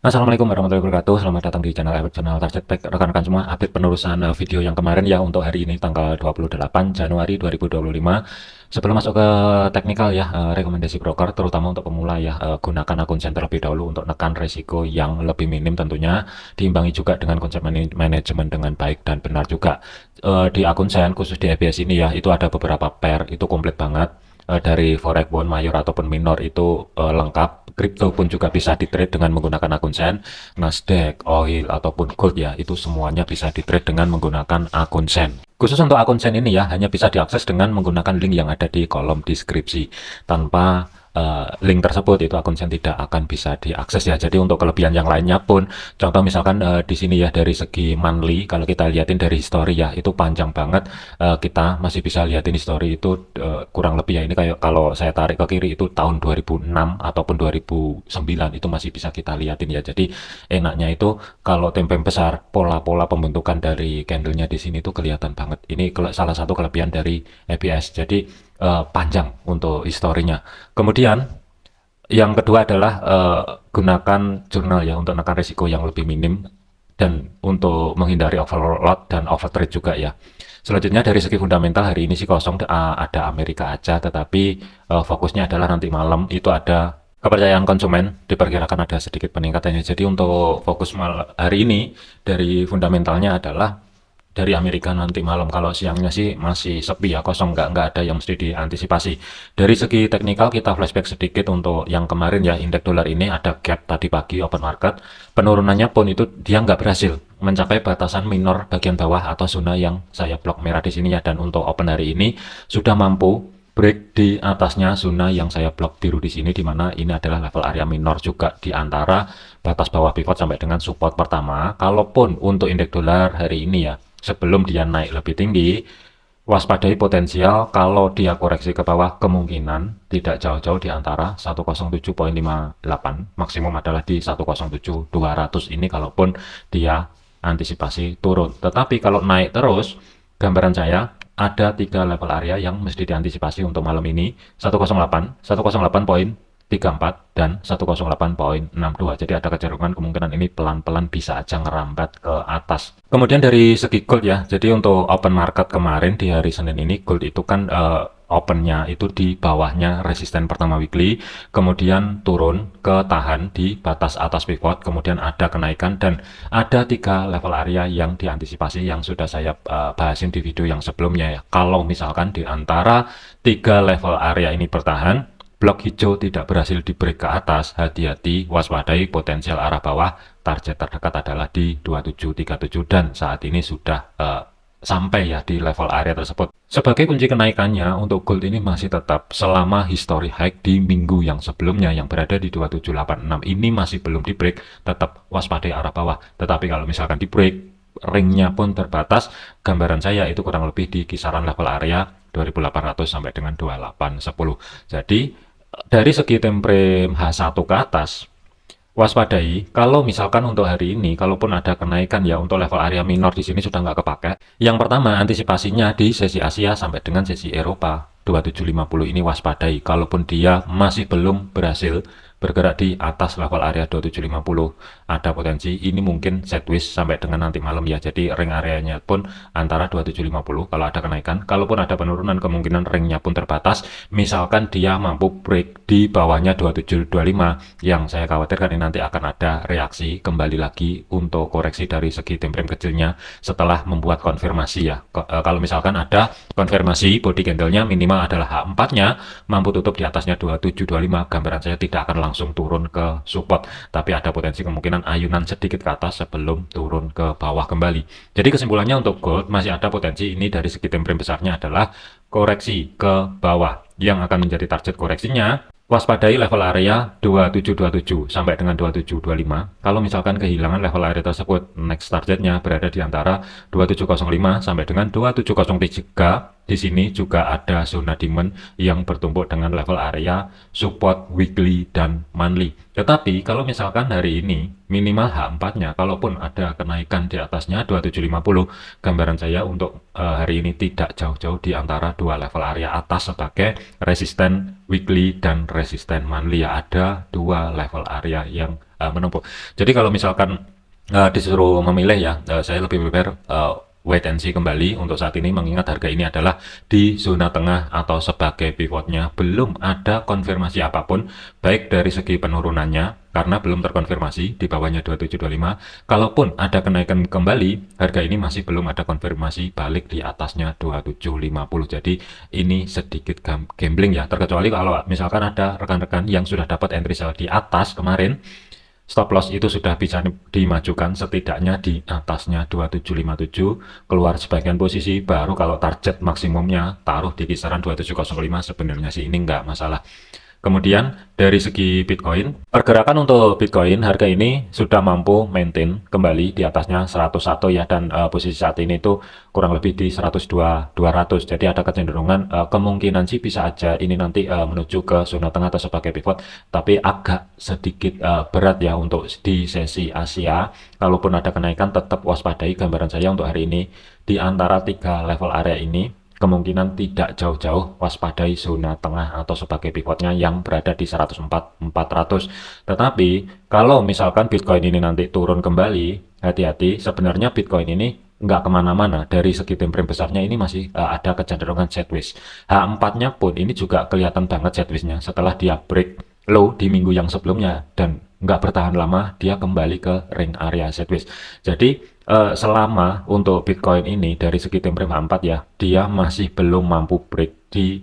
Assalamualaikum warahmatullahi wabarakatuh. Selamat datang di channel Target Pack. Rekan-rekan semua, update penerusan video yang kemarin ya untuk hari ini tanggal 28 Januari 2025. Sebelum masuk ke teknikal ya, rekomendasi broker terutama untuk pemula ya, gunakan akun Sen terlebih dahulu untuk menekan resiko yang lebih minim tentunya, diimbangi juga dengan konsep manajemen dengan baik dan benar juga. Di akun Sen khusus di EBS ini ya, itu ada beberapa pair, itu komplit banget. Dari forex bond mayor ataupun minor itu lengkap. Kripto pun juga bisa di trade dengan menggunakan akun Sen. Nasdaq, oil ataupun gold ya, itu semuanya bisa di trade dengan menggunakan akun Sen. Khusus untuk akun Sen ini ya, hanya bisa diakses dengan menggunakan link yang ada di kolom deskripsi. Tanpa link tersebut itu akun Sen tidak akan bisa diakses ya. Jadi untuk kelebihan yang lainnya pun, contoh misalkan di sini ya dari segi monthly, kalau kita lihatin dari history ya, itu panjang banget. Kita masih bisa lihatin history itu kurang lebih ya, ini kayak kalau saya tarik ke kiri itu tahun 2006 ataupun 2009 itu masih bisa kita lihatin ya. Jadi enaknya itu kalau tempen besar, pola-pola pembentukan dari candlenya di sini tuh kelihatan banget. Ini salah satu kelebihan dari EBS. Jadi panjang untuk historinya. Kemudian yang kedua adalah gunakan jurnal ya untuk menekan risiko yang lebih minim dan untuk menghindari overload dan overtrade juga ya. Selanjutnya dari segi fundamental hari ini sih kosong, ada Amerika aja, tetapi fokusnya adalah nanti malam itu ada kepercayaan konsumen diperkirakan ada sedikit peningkatannya. Jadi untuk fokus hari ini dari fundamentalnya adalah dari Amerika nanti malam. Kalau siangnya sih masih sepi ya, kosong, nggak ada yang mesti diantisipasi. Dari segi teknikal kita flashback sedikit untuk yang kemarin ya, indeks dolar ini ada gap tadi pagi open market, penurunannya pun itu dia nggak berhasil mencapai batasan minor bagian bawah atau zona yang saya blok merah di sini ya, dan untuk open hari ini sudah mampu break di atasnya zona yang saya blok biru di sini, di mana ini adalah level area minor juga di antara batas bawah pivot sampai dengan support pertama. Kalaupun untuk indeks dolar hari ini ya, sebelum dia naik lebih tinggi, waspadai potensial kalau dia koreksi ke bawah, kemungkinan tidak jauh-jauh di antara 107.58, maksimum adalah di 107.200 ini kalaupun dia antisipasi turun. Tetapi kalau naik terus, gambaran saya ada 3 level area yang mesti diantisipasi untuk malam ini: 108, 108.34 dan 108.62. Jadi ada kecenderungan kemungkinan ini pelan-pelan bisa aja ngerambat ke atas. Kemudian dari segi gold ya, jadi untuk open market kemarin di hari Senin ini, gold itu kan opennya itu di bawahnya resisten pertama weekly, kemudian turun ke tahan di batas atas pivot, kemudian ada kenaikan, dan ada 3 level area yang diantisipasi yang sudah saya bahasin di video yang sebelumnya ya. Kalau misalkan di antara 3 level area ini bertahan, blok hijau tidak berhasil di break ke atas, hati-hati, waspadai potensial arah bawah. Target terdekat adalah di 2737 dan saat ini sudah sampai ya di level area tersebut. Sebagai kunci kenaikannya untuk gold ini masih tetap selama history high di minggu yang sebelumnya yang berada di 2786 ini masih belum di break, tetap waspadai arah bawah. Tetapi kalau misalkan di break, ringnya pun terbatas, gambaran saya itu kurang lebih di kisaran level area 2800 sampai dengan 2810. Jadi dari segi time frame H1 ke atas, waspadai kalau misalkan untuk hari ini, kalaupun ada kenaikan ya, untuk level area minor di sini sudah nggak kepake. Yang pertama, antisipasinya di sesi Asia sampai dengan sesi Eropa 2750 ini waspadai. Kalaupun dia masih belum berhasil bergerak di atas level area 2750, ada potensi ini mungkin sideways sampai dengan nanti malam ya. Jadi ring areanya pun antara 2750 kalau ada kenaikan. Kalaupun ada penurunan, kemungkinan ringnya pun terbatas. Misalkan dia mampu break di bawahnya 2725, yang saya khawatirkan ini nanti akan ada reaksi kembali lagi untuk koreksi dari segi time frame kecilnya setelah membuat konfirmasi ya. Kalau misalkan ada konfirmasi body candle-nya minimal adalah H4-nya mampu tutup di atasnya 2725, gambaran saya tidak akan langsung turun ke support, tapi ada potensi kemungkinan ayunan sedikit ke atas sebelum turun ke bawah kembali. Jadi kesimpulannya untuk gold masih ada potensi ini dari segi time frame besarnya adalah koreksi ke bawah, yang akan menjadi target koreksinya waspadai level area 2727 sampai dengan 2725. Kalau misalkan kehilangan level area tersebut, next targetnya berada di antara 2705 sampai dengan 2703 di sini juga ada zona demand yang bertumpuk dengan level area support weekly dan monthly. Tetapi kalau misalkan hari ini minimal H4-nya, kalaupun ada kenaikan di atasnya 2750, gambaran saya untuk hari ini tidak jauh-jauh di antara dua level area atas sebagai resisten weekly dan resisten monthly ya. Ada dua level area yang menumpuk. Jadi kalau misalkan disuruh memilih ya, saya lebih prepare wait and see kembali untuk saat ini, mengingat harga ini adalah di zona tengah atau sebagai pivotnya. Belum ada konfirmasi apapun, baik dari segi penurunannya, karena belum terkonfirmasi di bawahnya 2725. Kalaupun ada kenaikan kembali, harga ini masih belum ada konfirmasi balik di atasnya 2750. Jadi ini sedikit gambling ya, terkecuali kalau misalkan ada rekan-rekan yang sudah dapat entry sell di atas kemarin, stop loss itu sudah bisa dimajukan setidaknya di atasnya 2757, keluar sebagian posisi, baru kalau target maksimumnya taruh di kisaran 2705, sebenarnya sih ini nggak masalah. Kemudian dari segi Bitcoin, pergerakan untuk Bitcoin harga ini sudah mampu maintain kembali di atasnya 101 ya, dan posisi saat ini itu kurang lebih di 102.200. Jadi ada kecenderungan kemungkinan sih bisa aja ini nanti menuju ke zona tengah atau sebagai pivot, tapi agak sedikit berat ya untuk di sesi Asia. Kalaupun ada kenaikan, tetap waspadai, gambaran saya untuk hari ini di antara tiga level area ini kemungkinan tidak jauh-jauh, waspadai zona tengah atau sebagai pivotnya yang berada di 104.400. Tetapi kalau misalkan Bitcoin ini nanti turun kembali, hati-hati, sebenarnya Bitcoin ini nggak kemana-mana. Dari segi time frame besarnya ini masih ada kecenderungan sideways. H4-nya pun ini juga kelihatan banget sideways-nya setelah dia break low di minggu yang sebelumnya, dan nggak bertahan lama dia kembali ke ring area sideways. Jadi selama untuk Bitcoin ini dari segi time frame H4 ya, dia masih belum mampu break di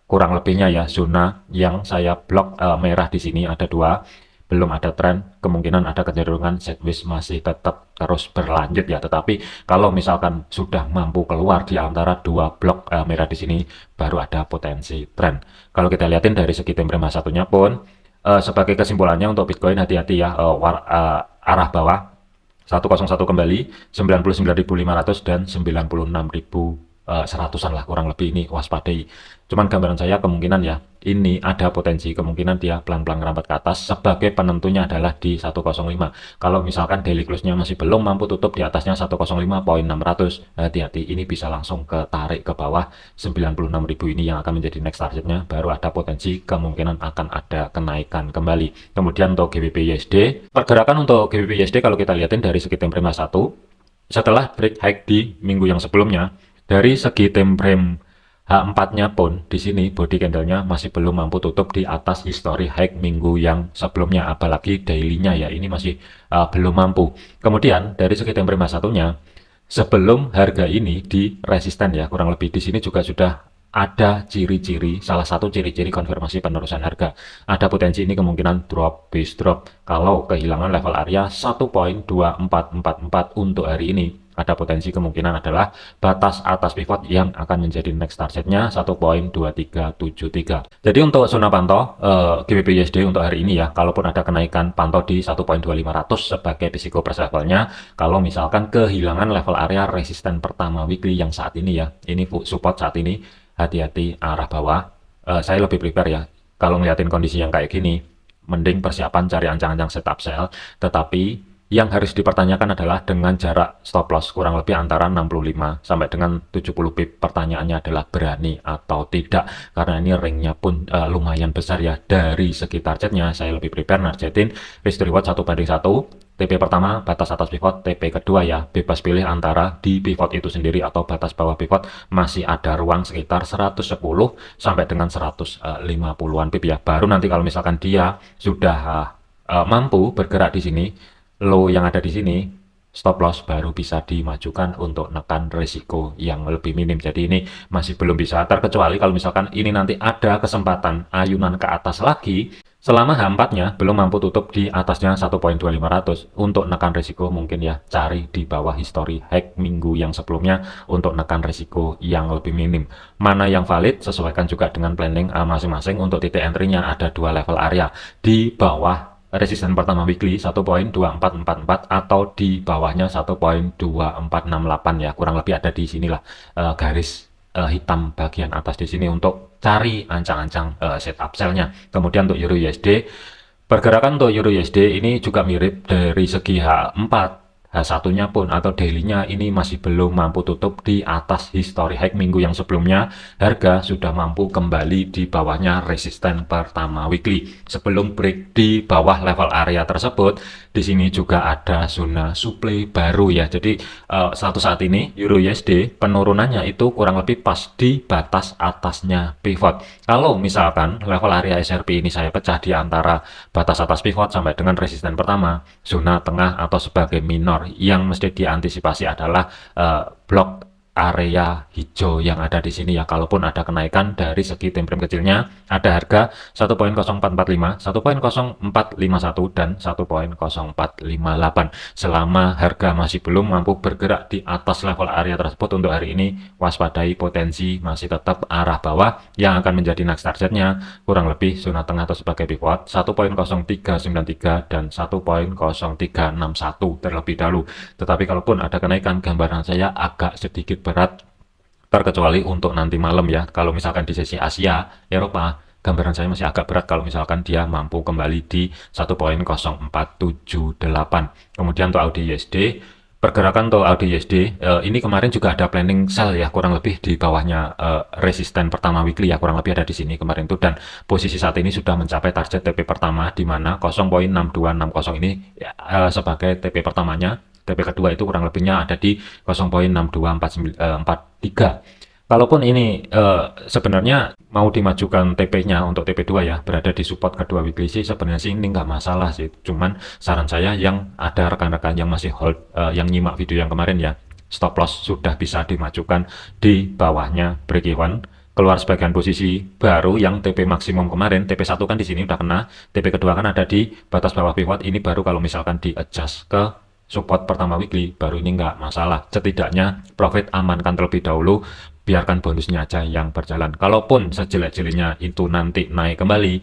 kurang lebihnya ya zona yang saya blok merah di sini ada dua, belum ada tren, kemungkinan ada kecenderungan sideways masih tetap terus berlanjut ya. Tetapi kalau misalkan sudah mampu keluar di antara dua blok merah di sini, baru ada potensi tren. Kalau kita lihatin dari segi time frame H1-nya pun, sebagai kesimpulannya untuk Bitcoin, hati-hati ya, arah bawah 101 kembali, 99.500 dan 96.100-an lah kurang lebih, ini waspadai. Cuman gambaran saya kemungkinan ya, ini ada potensi kemungkinan dia pelan-pelan merambat ke atas, sebagai penentunya adalah di 105. Kalau misalkan daily close-nya masih belum mampu tutup di atasnya 105.600, hati-hati, ini bisa langsung ketarik ke bawah 96.000, ini yang akan menjadi next targetnya, baru ada potensi kemungkinan akan ada kenaikan kembali. Kemudian untuk GBP USD, pergerakan untuk GBP USD kalau kita lihatin dari segi time frame 1, setelah break high di minggu yang sebelumnya, dari segi time frame H4-nya pun di sini body candle-nya masih belum mampu tutup di atas history high minggu yang sebelumnya, apalagi daily-nya ya, ini masih belum mampu. Kemudian dari segi time frame H1-nya, sebelum harga ini di resisten ya, kurang lebih di sini juga sudah ada ciri-ciri, salah satu ciri-ciri konfirmasi penerusan harga. Ada potensi ini kemungkinan drop, base drop. Kalau kehilangan level area 1.2444 untuk hari ini, ada potensi kemungkinan adalah batas atas pivot yang akan menjadi next targetnya 1.2373. Jadi untuk zona pantau GBP USD untuk hari ini ya, kalaupun ada kenaikan, pantau di 1.2500 sebagai risiko first levelnya. Kalau misalkan kehilangan level area resisten pertama weekly yang saat ini ya, ini support saat ini, hati-hati arah bawah. Saya lebih prepare ya, kalau ngeliatin kondisi yang kayak gini, mending persiapan cari ancang-ancang setup sell. Tetapi yang harus dipertanyakan adalah dengan jarak stop loss kurang lebih antara 65 sampai dengan 70 pip. Pertanyaannya adalah berani atau tidak, karena ini ringnya pun lumayan besar ya. Dari segi targetnya saya lebih prepare nargetin risk to reward 1:1. TP pertama batas atas pivot, TP kedua ya bebas pilih antara di pivot itu sendiri atau batas bawah pivot, masih ada ruang sekitar 110 sampai dengan 150-an pip ya. Baru nanti kalau misalkan dia sudah mampu bergerak di sini, low yang ada di sini, stop loss baru bisa dimajukan untuk nekan risiko yang lebih minim. Jadi ini masih belum bisa, terkecuali kalau misalkan ini nanti ada kesempatan ayunan ke atas lagi, selama H4-nya belum mampu tutup di atasnya 1.2500, untuk nekan risiko mungkin ya cari di bawah history high minggu yang sebelumnya untuk nekan risiko yang lebih minim. Mana yang valid, sesuaikan juga dengan planning masing-masing. Untuk titik entry-nya ada dua level area, di bawah resisten pertama weekly 1.2444 atau di bawahnya 1.2468 ya, kurang lebih ada di sinilah garis hitam bagian atas di sini untuk cari ancang-ancang setup sell-nya. Kemudian untuk Euro USD, pergerakan untuk Euro USD ini juga mirip dari segi H4. H1-nya pun atau daily-nya ini masih belum mampu tutup di atas history high minggu yang sebelumnya. Harga sudah mampu kembali di bawahnya resisten pertama weekly. Sebelum break di bawah level area tersebut, di sini juga ada zona supply baru ya. Jadi satu saat ini Euro USD penurunannya itu kurang lebih pas di batas atasnya pivot. Kalau misalkan level area SRP ini saya pecah di antara batas atas pivot sampai dengan resisten pertama, zona tengah atau sebagai minor, yang mesti diantisipasi adalah blok area hijau yang ada di sini ya. Kalaupun ada kenaikan dari segi time frame kecilnya, ada harga 1.0445, 1.0451 dan 1.0458. Selama harga masih belum mampu bergerak di atas level area tersebut, untuk hari ini waspadai potensi masih tetap arah bawah yang akan menjadi next targetnya kurang lebih zona tengah atau sebagai pivot 1.0393 dan 1.0361 terlebih dahulu. Tetapi kalaupun ada kenaikan, gambaran saya agak sedikit berat, terkecuali untuk nanti malam ya. Kalau misalkan di sesi Asia, Eropa, gambaran saya masih agak berat kalau misalkan dia mampu kembali di 1.0478. Kemudian untuk Audi USD, pergerakan untuk Audi USD ini kemarin juga ada planning sell ya, kurang lebih di bawahnya resisten pertama weekly ya, kurang lebih ada di sini kemarin tuh, dan posisi saat ini sudah mencapai target TP pertama di mana 0.6260 ini ya, sebagai TP pertamanya. TP kedua itu kurang lebihnya ada di 0.6243. Kalaupun ini sebenarnya mau dimajukan TP-nya untuk TP2 ya, berada di support kedua weekly sih, sebenarnya sih ini nggak masalah sih. Cuman saran saya yang ada rekan-rekan yang masih hold, yang nyimak video yang kemarin ya, stop loss sudah bisa dimajukan di bawahnya break even. Keluar sebagian posisi baru yang TP maksimum kemarin, TP1 kan di sini udah kena, TP kedua kan ada di batas bawah pivot, ini baru kalau misalkan di adjust ke support pertama weekly, baru ini nggak masalah. Setidaknya profit amankan terlebih dahulu, biarkan bonusnya aja yang berjalan. Kalaupun sejelek-jeleknya itu nanti naik kembali,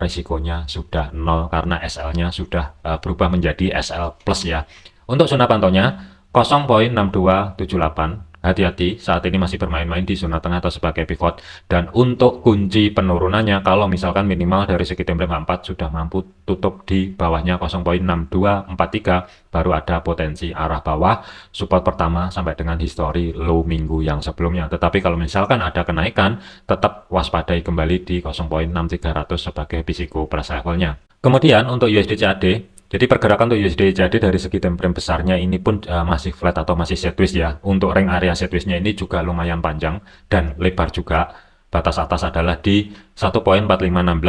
resikonya sudah nol karena SL-nya sudah berubah menjadi SL plus ya. Untuk zona pantaunya 0.6278. Hati-hati, saat ini masih bermain-main di zona tengah atau sebagai pivot. Dan untuk kunci penurunannya, kalau misalkan minimal dari segi time frame 4 sudah mampu tutup di bawahnya 0.6243, baru ada potensi arah bawah, support pertama sampai dengan history low minggu yang sebelumnya. Tetapi kalau misalkan ada kenaikan, tetap waspadai kembali di 0.6300 sebagai risiko plus levelnya. Kemudian untuk USD CAD, jadi pergerakan untuk USD CAD dari segi time frame besarnya ini pun masih flat atau masih sideways ya. Untuk ring area sideways-nya ini juga lumayan panjang dan lebar juga. Batas atas adalah di 1.4516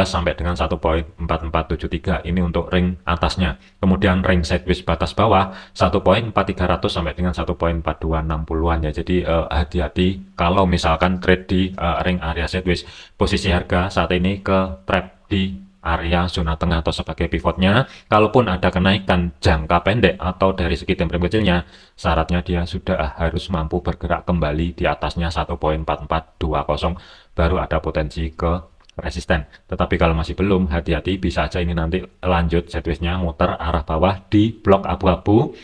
sampai dengan 1.4473. Ini untuk ring atasnya. Kemudian ring sideways batas bawah 1.4300 sampai dengan 1.4260-an ya. Jadi hati-hati kalau misalkan trade di ring area sideways. Posisi harga saat ini ke trap di area zona tengah atau sebagai pivotnya. Kalaupun ada kenaikan jangka pendek atau dari segi time frame kecilnya, syaratnya dia sudah harus mampu bergerak kembali di atasnya 1.4420, baru ada potensi ke resisten. Tetapi kalau masih belum, hati-hati, bisa aja ini nanti lanjut sideways-nya muter arah bawah di blok abu-abu.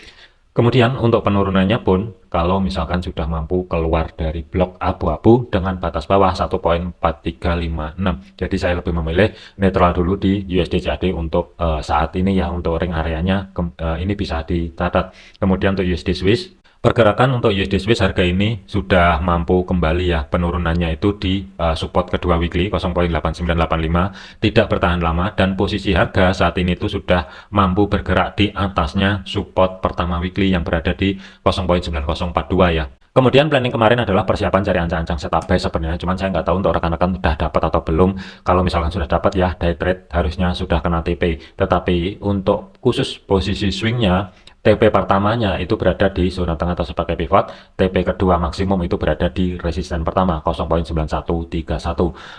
Kemudian untuk penurunannya pun, kalau misalkan sudah mampu keluar dari blok abu-abu dengan batas bawah 1.4356. Jadi saya lebih memilih netral dulu di USD CAD untuk saat ini ya, untuk ring areanya ini bisa dicatat. Kemudian untuk USD Swiss, pergerakan untuk USD Swiss harga ini sudah mampu kembali ya, penurunannya itu di support kedua weekly 0.8985, tidak bertahan lama, dan posisi harga saat ini itu sudah mampu bergerak di atasnya support pertama weekly yang berada di 0.9042 ya. Kemudian planning kemarin adalah persiapan cari ancang-ancang setup buy sebenarnya, cuman saya nggak tahu untuk rekan-rekan sudah dapat atau belum. Kalau misalkan sudah dapat ya, day trade harusnya sudah kena TP. Tetapi untuk khusus posisi swingnya, TP pertamanya itu berada di zona tengah atau sebagai pivot, TP kedua maksimum itu berada di resisten pertama 0.9131.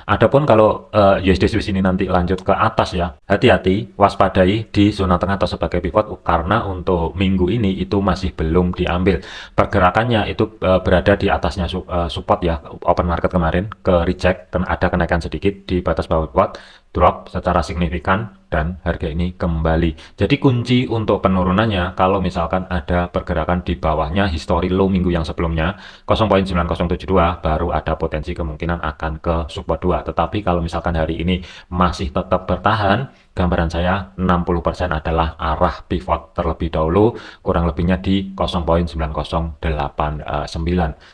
Adapun kalau USD Swiss ini nanti lanjut ke atas ya, hati-hati, waspadai di zona tengah atau sebagai pivot, karena untuk minggu ini itu masih belum diambil. Pergerakannya itu berada di atasnya support ya, open market kemarin ke reject dan ada kenaikan sedikit di batas bawah pivot, drop secara signifikan dan harga ini kembali. Jadi kunci untuk penurunannya kalau misalkan ada pergerakan di bawahnya history low minggu yang sebelumnya 0.9072 baru ada potensi kemungkinan akan ke support 2. Tetapi kalau misalkan hari ini masih tetap bertahan, gambaran saya 60% adalah arah pivot terlebih dahulu, kurang lebihnya di 0.9089.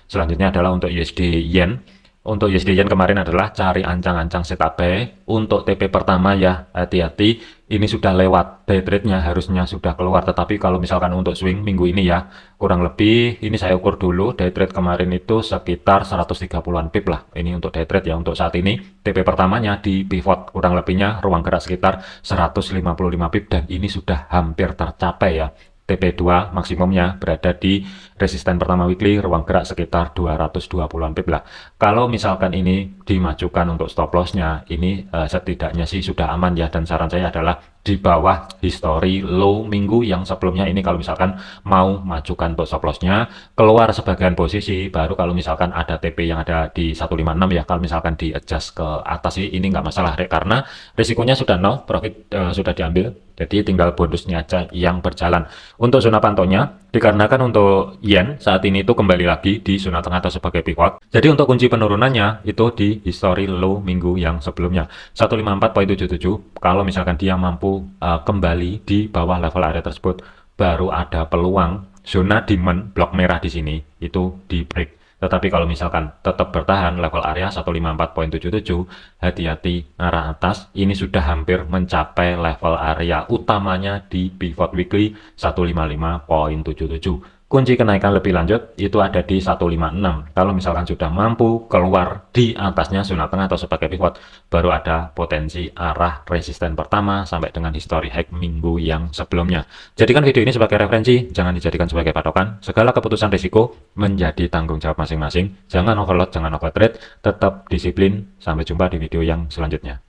Selanjutnya adalah untuk USD Yen. Untuk USD Yen kemarin adalah cari ancang-ancang setup buy. Untuk TP pertama ya hati-hati, ini sudah lewat day trade-nya, harusnya sudah keluar. Tetapi kalau misalkan untuk swing minggu ini ya, kurang lebih ini saya ukur dulu, day trade kemarin itu sekitar 130-an pip lah. Ini untuk day trade ya, untuk saat ini TP pertamanya di pivot, kurang lebihnya ruang gerak sekitar 155 pip dan ini sudah hampir tercapai ya. TP2 maksimumnya berada di resisten pertama weekly, ruang gerak sekitar 220-an pip lah. Kalau misalkan ini dimajukan untuk stop loss-nya, ini setidaknya sih sudah aman ya, dan saran saya adalah di bawah history low minggu yang sebelumnya ini kalau misalkan mau majukan untuk stop loss-nya, keluar sebagian posisi, baru kalau misalkan ada TP yang ada di 156 ya, kalau misalkan di adjust ke atas sih ini nggak masalah, karena risikonya sudah nol, profit sudah diambil, jadi tinggal bonusnya aja yang berjalan. Untuk zona pantaunya, dikarenakan untuk yen saat ini itu kembali lagi di zona tengah atau sebagai pivot. Jadi untuk kunci penurunannya itu di history low minggu yang sebelumnya 154.77. Kalau misalkan dia mampu kembali di bawah level area tersebut, baru ada peluang zona demand blok merah di sini itu di break. Tetapi kalau misalkan tetap bertahan level area 154.77, hati-hati arah atas, ini sudah hampir mencapai level area utamanya di pivot weekly 155.77. Kunci kenaikan lebih lanjut itu ada di 156. Kalau misalkan sudah mampu keluar di atasnya zona tengah atau sebagai pivot, baru ada potensi arah resisten pertama sampai dengan history high minggu yang sebelumnya. Jadikan video ini sebagai referensi, jangan dijadikan sebagai patokan. Segala keputusan risiko menjadi tanggung jawab masing-masing. Jangan overload, jangan overtrade, tetap disiplin. Sampai jumpa di video yang selanjutnya.